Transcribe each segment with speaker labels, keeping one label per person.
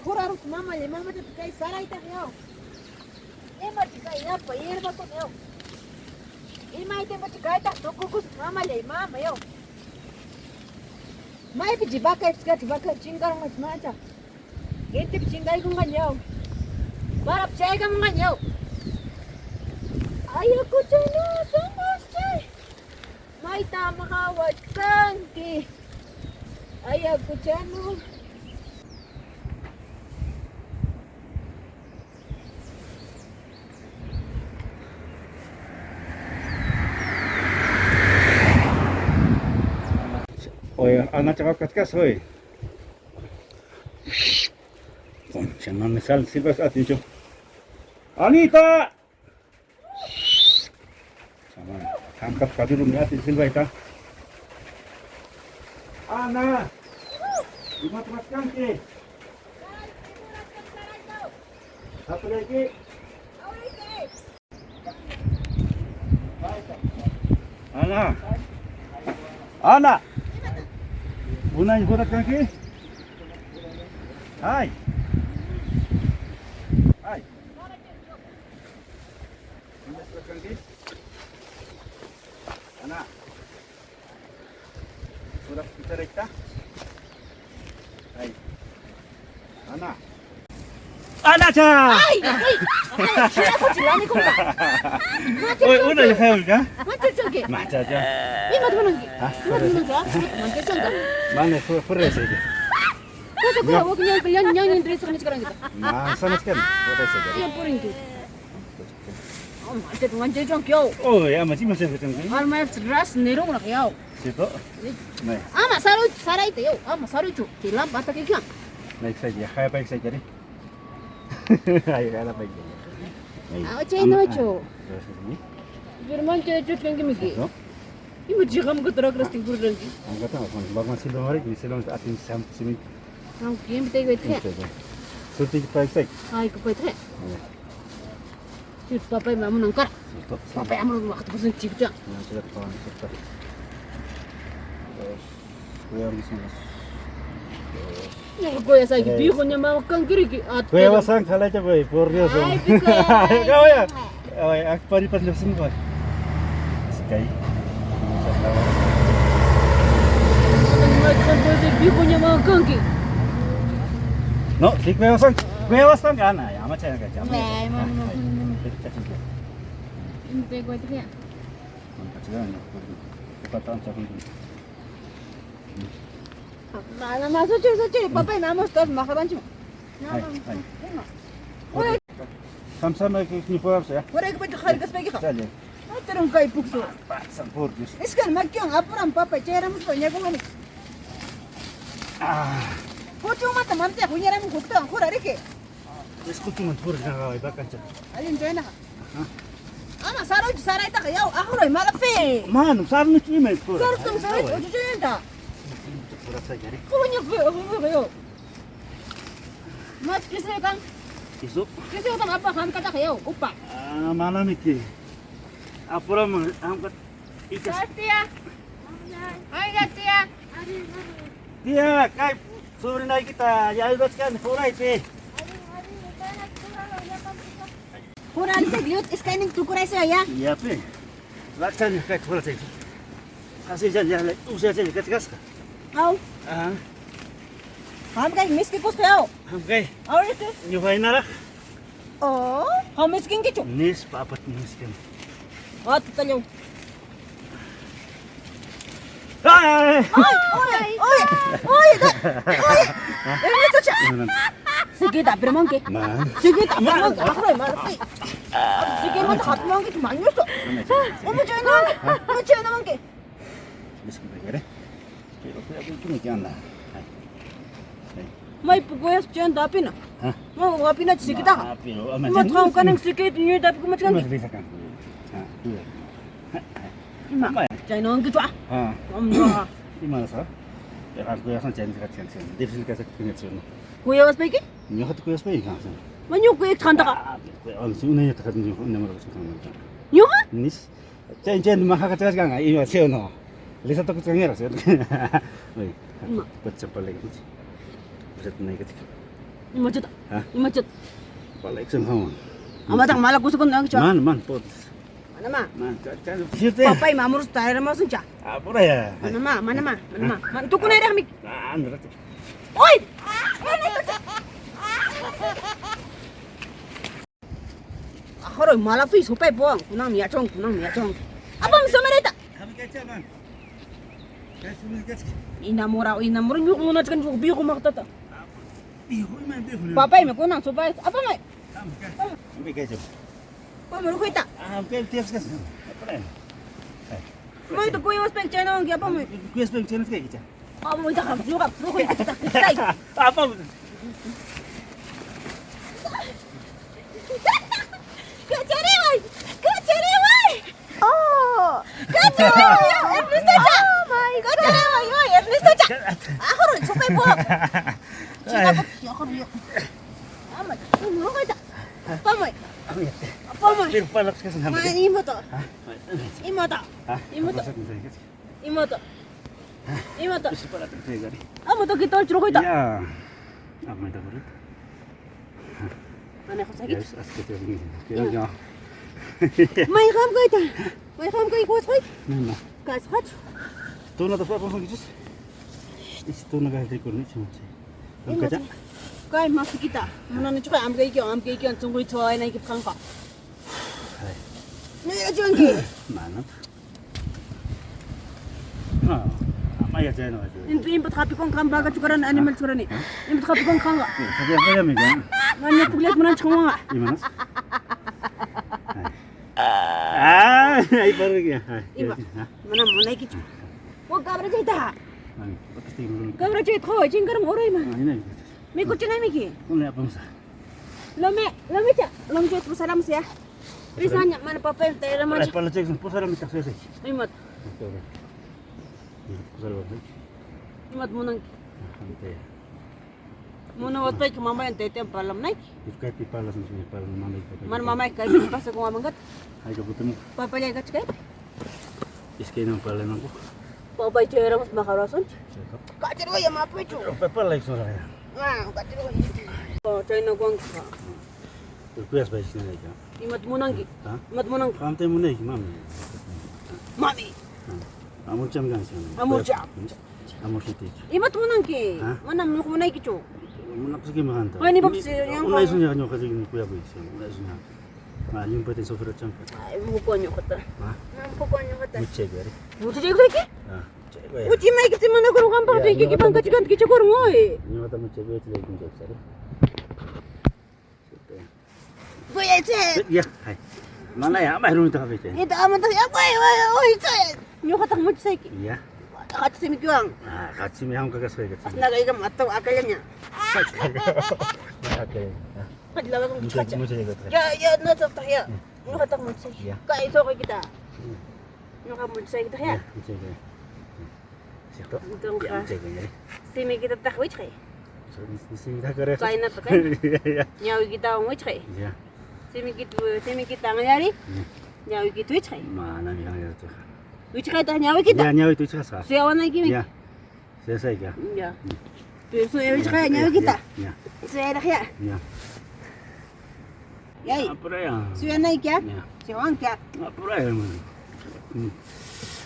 Speaker 1: Juraram com mama, mama já fiquei sarai tá eu. Ema fiquei na pair ba ko eu. Ima ite ba fiquei tá to ko mama le mama eu. Mai bi baka fiquei cingar mas mata. Ente cingai ko ganyo. Barap chay ka mga nyo. Ayaw ko dyan na, sumas chay. May tama kawat kangki. Ayaw ko dyan na.
Speaker 2: Oi, anak cakap katkas, oi. Jangan misal silbas atin Anita! Sama, angkat kaki dulu atin silba ita. Ana! Lima tempat kangki. Satu lagi. Ana! Ana! Bunanya buat kaki. Hai. Hai. Buat kaki. Ana. Sudah kita rekta. Hai. Ana. Ana cha.
Speaker 1: Ay! Ay! Sila ko silani ko ba?
Speaker 2: Oi, una ya heulga.
Speaker 1: Mata choke.
Speaker 2: Macha cha.
Speaker 1: Ima tumanangi. Ima tumananga. Mata changa.
Speaker 2: Mana fure saja.
Speaker 1: Kota ko ako yang dress ko sekarang gitu.
Speaker 2: Sama sekali. Fure saja.
Speaker 1: Yang puring gitu. Oh, mata tuan jejong kyo.
Speaker 2: Oh, ya masih betul.
Speaker 1: Al mai dress nerong nak yo.
Speaker 2: Situ. Nah,
Speaker 1: Ama sarai itu yo. Ama sarai cu. Kilam bata kilang.
Speaker 2: naik saja. Kayak baik saja deh. Ayo kalah baik.
Speaker 1: Ah, cai no cu.
Speaker 2: Terus ini.
Speaker 1: Birman cai cu kan gimiki.
Speaker 2: No?
Speaker 1: Ibu jigam ko terus terus tinggur lagi.
Speaker 2: Angkat apa? Bagus silong hari ini silong atin sam sini.
Speaker 1: Ang game teh gue teh.
Speaker 2: Suti baik saja.
Speaker 1: Ay ko teh. Cip papai mamu nangkar.
Speaker 2: Situ.
Speaker 1: Papai amu waktu pesan cip cak.
Speaker 2: Nah, sudah kawan cepat. Terus kue di sini.
Speaker 1: Ya gue ya saya biho nya mau kan kiri ki.
Speaker 2: Kue wasang kalah aja boy, poryo so.
Speaker 1: Ay, kue.
Speaker 2: Kau ya? Oh, aku pari pas lepas semua. Sekali.
Speaker 1: Kan gue biho nya mau kan ki.
Speaker 2: No, di kue wasang kan? Ya, amat saya kerja.
Speaker 1: Nah, mau. Inte gue teh ya.
Speaker 2: Mantap sekali. Kepatan cakap.
Speaker 1: Mana masuk cuci. Papai namus terus makan cuma.
Speaker 2: Hai, hai. Sama-sama ini puas ya.
Speaker 1: Orang kepada hari kesepagi kah?
Speaker 2: Saja.
Speaker 1: Terus kau ipuk so.
Speaker 2: Sampur jus.
Speaker 1: Iskan makiang apuran papai cairan mus banyak banget. Kau cuma teman teh punya orang kutu, aku rari ke.
Speaker 2: Esku cuma pur jangan kau ibakan cak.
Speaker 1: Alin join nak. Ama sarai tak kau, aku rari malah fe.
Speaker 2: Man, sarnu cuma pur.
Speaker 1: Sarai, ojo join tak.
Speaker 2: Pura saja ni.
Speaker 1: Kau punya fe, aku kau. Mas kisah kan?
Speaker 2: Isu.
Speaker 1: Kisah kan apa kan kata kau? Upa.
Speaker 2: Mana miki? Apura mau angkat ikas.
Speaker 1: Tia. Hai Tia.
Speaker 2: Dia kai sore naik kita ya kan pura itu.
Speaker 1: Kurang sih lihat scanning tu kurang sih ya.
Speaker 2: Iya pe. Laksana kai pura saja. Kasih jangan usia saja kas.
Speaker 1: Kau, हम कहीं मिस के कुछ पे आओ
Speaker 2: हम kai
Speaker 1: और इसे
Speaker 2: nyubain narak.
Speaker 1: ओ हम मिस किंग के चो
Speaker 2: Nis papat nis kan.
Speaker 1: और तो चलो
Speaker 2: Hai.
Speaker 1: ओए ini tuh cak sige tak beremang ke
Speaker 2: Man.
Speaker 1: sige tak beremang aku nih malu ke sige mah tak beremang ke cuma nyus tuh mau cewek nang ke
Speaker 2: Bis ko kere. Pero aku cuma kian lah.
Speaker 1: mau ibu gue cewek tapi na
Speaker 2: Hah?
Speaker 1: mau ngapain aja sige tak
Speaker 2: Pero
Speaker 1: mau tahu kan yang sige ini tapi gue macam
Speaker 2: Mas bisa kan. Iya.
Speaker 1: Mak, jangan nong gitu ah.
Speaker 2: Ah. Gimana sah? Ya kan gue asal jangan dekat sini. Dia sini kasih kena sini.
Speaker 1: Gue was pergi?
Speaker 2: Nyo hat gue sepai kan.
Speaker 1: Mana gue kantor kak?
Speaker 2: Gue langsung nih dekat nyo nomor kasih kan.
Speaker 1: Nyoha?
Speaker 2: Nis. Jen makakatakas ka nga. Iyo siyo no. Lisa takot kang ngira siyo. Uy. Baca balik. Baca naik ke.
Speaker 1: Imajut.
Speaker 2: Hah?
Speaker 1: Imajut.
Speaker 2: Balik sama.
Speaker 1: Amatang malah kusukun nang cha.
Speaker 2: Man pot.
Speaker 1: Mana ma?
Speaker 2: Man kan siete.
Speaker 1: Papai mamurus tayar masun cha.
Speaker 2: Apa ya?
Speaker 1: Mana ma? Mana ma? Mana ma? Man tukun ay rahmi.
Speaker 2: Andra.
Speaker 1: Oi! Ahoroy malah fi supai buang. Kunang miacong. Apa misamareta?
Speaker 2: Kami kaca man. Kaca ni kaca.
Speaker 1: Inamura nyuk muna kan juk biyo kumaktata.
Speaker 2: Biho man biho.
Speaker 1: Papai me kunang supai. Apa mai?
Speaker 2: Kami kaca.
Speaker 1: Pa meru kuita.
Speaker 2: Kami tiap kas. Apa ya?
Speaker 1: Mai to kuyo spek channel ngi apa mai?
Speaker 2: Kuya speng channel kayak gitu.
Speaker 1: Apa mai tak juga ru kuita. Sai.
Speaker 2: Apa?
Speaker 1: Keceriwai. Oh. Keceriwai. Iblis saja. Oh my god. Keceriwai. Iblis saja. Ahoroy supai buang. Siapa? Ya kan yo. Amat. Meru kuita. Apa mai? Apa mai?
Speaker 2: Bir palak kas ham.
Speaker 1: Mai imo to. Imo to.
Speaker 2: Hah?
Speaker 1: Imo to. Imo to. Imo to.
Speaker 2: Bisa palak terus gari.
Speaker 1: Amo to kita ru kuita.
Speaker 2: Ya. Apa itu berit?
Speaker 1: Mana ko
Speaker 2: Ya,
Speaker 1: sakit.
Speaker 2: asket ini. Kira ya.
Speaker 1: Mai kam kuita. Mai kam kuita ko sakit.
Speaker 2: Mana?
Speaker 1: Kas khat.
Speaker 2: Tu na dapat apa gitu? Itu na gari kurni cuma. Kamu kaca?
Speaker 1: Kai masuk kita. Mana ni cukai am kiki an tunggu itu ay naik kangka.
Speaker 2: Hai.
Speaker 1: Ni aja ngi.
Speaker 2: Mana? Ah, apa ya jangan aja.
Speaker 1: Impat kapi kong kang baga cukaran animal cukaran ni. Impat kapi kong kangga.
Speaker 2: Tapi apa ya mega?
Speaker 1: Mana kulihat mana cuma.
Speaker 2: Gimana? Ah, ay baru ya.
Speaker 1: Ima. Mana naik itu. Wo gabra jita.
Speaker 2: Ani, pasti dulu.
Speaker 1: Gabra jita ho jingkar morai ma.
Speaker 2: Ini.
Speaker 1: Mi kucina miki.
Speaker 2: Ini apa masa?
Speaker 1: Lome cha. Lome cha tu salam sia. Risanya mana papa yang tayar
Speaker 2: Ay,
Speaker 1: macam.
Speaker 2: pala cek, pusara mi kasih sih.
Speaker 1: Imat.
Speaker 2: Pusara apa?
Speaker 1: Imat munang.
Speaker 2: Ante.
Speaker 1: Muna wat pa mama yang tayar palam naik.
Speaker 2: Ifkai pipala sih, pipala mama itu.
Speaker 1: Mana mama kay pas ko mamangat.
Speaker 2: Ay kabutin mo.
Speaker 1: Papa lihat kay.
Speaker 2: Iskay nang pala nang ko.
Speaker 1: Papa cera mas makarason.
Speaker 2: Cekap.
Speaker 1: Kacer wa ya mapu itu.
Speaker 2: Pipala like sora ya.
Speaker 1: Ah, kacer wa. Oh, China kuang ka.
Speaker 2: Request ba sih nih kan?
Speaker 1: Imat munang ki.
Speaker 2: Hah?
Speaker 1: Imat munang.
Speaker 2: Kante mo nih mami.
Speaker 1: Mami.
Speaker 2: Amor jam kan sih.
Speaker 1: Amor jam.
Speaker 2: Amor sih.
Speaker 1: Imat munang ki.
Speaker 2: Hah?
Speaker 1: Mana mun ko munay ki chu.
Speaker 2: Muna kasi gimana kan?
Speaker 1: Ay, ni Bob, yung
Speaker 2: Ulay sunya kanyo kasi ni kuya boy. Ulay sunya. Ah, yung pwede sa fira champ.
Speaker 1: Ay, buko nyo kata.
Speaker 2: Ha?
Speaker 1: Nang buko nyo kata.
Speaker 2: Muche gari.
Speaker 1: Buti jay ko ki.
Speaker 2: Ah, check ba.
Speaker 1: Uti may kiti mana ko kan pa jay ki bang kacikan ki chukur ngoy.
Speaker 2: Ni mata muche ba ito yung check sari.
Speaker 1: Kuya che.
Speaker 2: Ya, hai. Mana ya? Mai rumit ka bete.
Speaker 1: Ito aman ta ya kuya. Oy che. Nyo kata mo che ki.
Speaker 2: Iya.
Speaker 1: Kat simi kyang.
Speaker 2: Ah, 같이 매 한가 가서 해야겠지.
Speaker 1: Nagay ka matto akalnya.
Speaker 2: 오케이.
Speaker 1: Kadlawa kong
Speaker 2: 무제
Speaker 1: kaca.
Speaker 2: 무제 이거.
Speaker 1: Ya, na to tayo. Nyo kata mo che.
Speaker 2: Yeah.
Speaker 1: Ka iso ko kita. Nyo ka mo che kita ya.
Speaker 2: 무제 이거. 시작도.
Speaker 1: Itong ka.
Speaker 2: 무제 이거.
Speaker 1: Simi kita takwit kay.
Speaker 2: 저 있습니다. 그래.
Speaker 1: Kain na to kay.
Speaker 2: 야.
Speaker 1: Nyawi kita ngwit kay.
Speaker 2: 야.
Speaker 1: Simi kita ngayari. Nyawi kita wit kay.
Speaker 2: 마나 미안해 또.
Speaker 1: Wit kay ta nyawi kita.
Speaker 2: 야, 냐위 또 찾았어.
Speaker 1: Siyawan na kimi.
Speaker 2: 야. 세사 이거.
Speaker 1: Ya. So wit kay nyawi kita.
Speaker 2: 야.
Speaker 1: Siya na kaya.
Speaker 2: 야.
Speaker 1: Yay.
Speaker 2: 아프라야.
Speaker 1: Siya na kya.
Speaker 2: 야.
Speaker 1: Siyawan kya.
Speaker 2: 아프라야 뭐.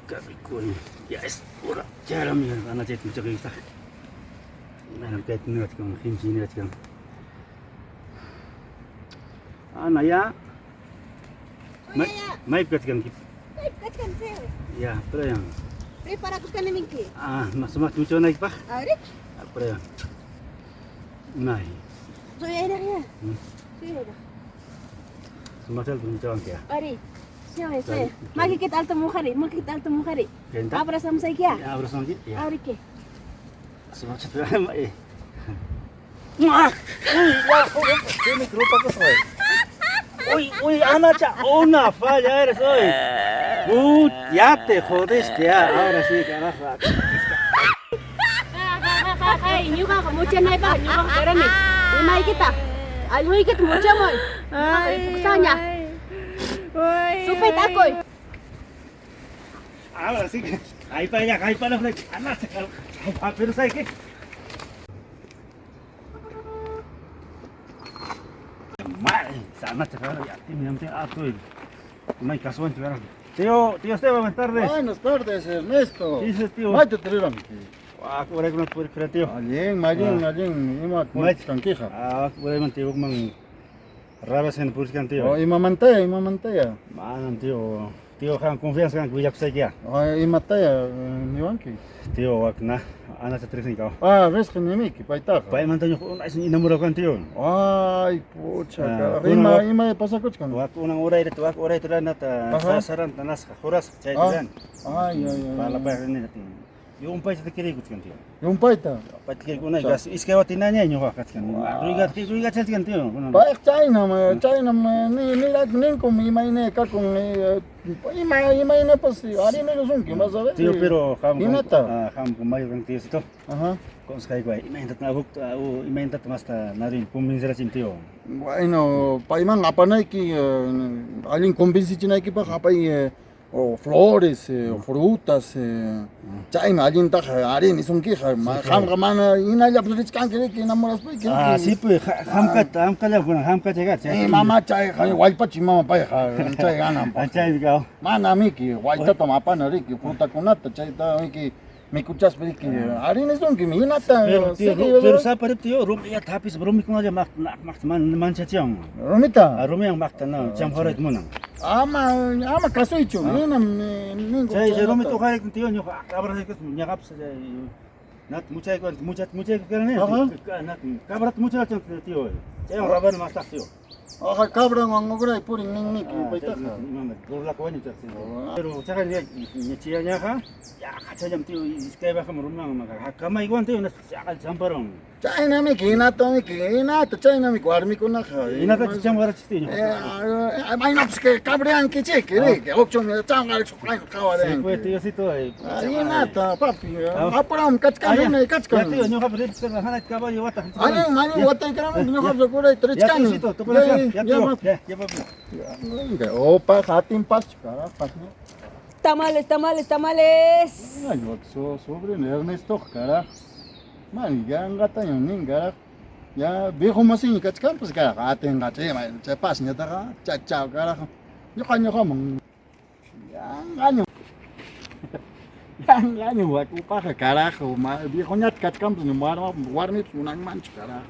Speaker 2: 까비꼬니. 야스. 오라. 잘하면 하나 제 진짜 거기 있다. 나는 뺏는 거 지금 힘지네 지금. 아, 나야. Mai pekan kita.
Speaker 1: Kackan saya.
Speaker 2: Ya, pero yan.
Speaker 1: Prepara ko ka na mingki.
Speaker 2: Ah, mas mucho na pa.
Speaker 1: Ari.
Speaker 2: Pero yan. Nai.
Speaker 1: So ya na kaya. Siya na.
Speaker 2: Sumasal dun sa kaya.
Speaker 1: Ari. Siya. Makikita alto mo kari.
Speaker 2: Kenta.
Speaker 1: Abra samsay kya.
Speaker 2: Ya, abra sangi. Ya.
Speaker 1: Ari ke.
Speaker 2: Sumasal dun mai. Mak. Ini grupo ko soy. Uy, Anacha, una falla eres hoy. Ya te jodiste ya. Ahora sí, carajo.
Speaker 1: Hey, nyuka ka mo chan ba? Nyuka ka rami. Imay kita. Alhoy kita mo chan mo. Ay. Kusanya.
Speaker 3: Oi.
Speaker 1: So Chupay takoy.
Speaker 2: Ahora sí que ahí para allá, ahí para allá. Pero ¿sabes qué? Madre, sana te ya tímidamente estoy. No hay caso en llegar. Tío Esteban, buenas tardes.
Speaker 3: Buenas tardes, Ernesto.
Speaker 2: ¿Qué dices, tío?
Speaker 3: Mate tiriram.
Speaker 2: Ahora que no puedo creer, tío.
Speaker 3: Malin, ima
Speaker 2: Mate.
Speaker 3: tranquija.
Speaker 2: Ahora mantigo mang rabas en pursikan, tío.
Speaker 3: Oh, ima mantaya.
Speaker 2: Manan, tío, han confianza kan kuyak sa ya.
Speaker 3: Oh, ima taya, niwanki.
Speaker 2: Tío, wag na. Ana sa tres ni ka.
Speaker 3: Ah, ves que ni miki, paitaka.
Speaker 2: Pa man tanyo ko nais inamuro kan, tío.
Speaker 3: Ay, pucha,
Speaker 2: Ah,
Speaker 3: ima pasakuchkan.
Speaker 2: Wag unang oray ito, wag oray ito lang nat
Speaker 3: Aha.
Speaker 2: sasaran tanas kahuras. Chay
Speaker 3: Ah.
Speaker 2: dilan.
Speaker 3: Ay.
Speaker 2: Pala pa rin natin. Yung pa sa kiri gut kan, tío.
Speaker 3: Yung paita.
Speaker 2: Patikir ko na gas iskawa tinanya nyo ka kan. Ruigat sa kan, tío.
Speaker 3: Baik China nin kum ima ine ka kung ima ine pas ari ne lusun ki mas ave.
Speaker 2: Tío, pero
Speaker 3: Inata.
Speaker 2: ham kumayo kan tío ito.
Speaker 3: Aha.
Speaker 2: Kung sakay ko ay imahintat na huk imahintat masta narin kumbinsa sin tío.
Speaker 3: Bueno, paimang apa na ki alin convinci na ki pa kapai o flores, o frutas, chay alin ta ari ni sun ki ham mana ina ya pues kan ki namoras pa ki.
Speaker 2: Ah, sí pues ham ka lang ham ka chegat.
Speaker 3: Mama chay wal pa chi mama pa chay ganam pa.
Speaker 2: Chay ikaw.
Speaker 3: Mana mi ki wal ta tama pa na ri ki fruta kunata chay ta ki me escuchas pero que ari ni sun ki mina ta.
Speaker 2: Pero sa parip tío, rum ya tapis rum ko na mak man cha chang.
Speaker 3: Romita.
Speaker 2: Rum yang mak na cham horait mo nang.
Speaker 3: Ama kaso icho. Nin
Speaker 2: Chay rum ito kay tío nyo kabra sa nyakap sa nat muchay ko ne. Nat kabrat muchay tío. Chay raban mas tak tío.
Speaker 3: Ah, cabra ngogray puring ning ni ki paita.
Speaker 2: Gurla ko ni taksi. Pero tsaka ni chiya niya ka. Ya kacha jam tío iskay ba ka marunong kamay ko tío na sakal samparong.
Speaker 3: China mi ki na to China mi kwarmi ko na kha.
Speaker 2: Ina ka cham gara chisti.
Speaker 3: Ay no pues que cabrean que cheque, que ocho mi cham gar su kain kawaren.
Speaker 2: Pues tío sito ay.
Speaker 3: Ina ta papi. Apram kachkan ne
Speaker 2: Ya
Speaker 3: kachkan.
Speaker 2: tío nyo ka pwede ka hanat ka ba yo wata.
Speaker 3: Mani watay kram no kha kuray
Speaker 2: Ya
Speaker 3: trichkan.
Speaker 2: tío sito to pala siya. Ya tío. Ya papi.
Speaker 3: Opa hatin pas cara pas.
Speaker 1: Tamales.
Speaker 3: Ay, sobre Ernesto cara. Man, ya ngata yung ning gara. Ya viejo masing kachkan pues cara atin gache ma pas nya ta cha cara. Yo kanyo ka mong. Yang ganyo wa ku pa carajo, ma viejo nyat kachkan pues no warmi unang manch cara.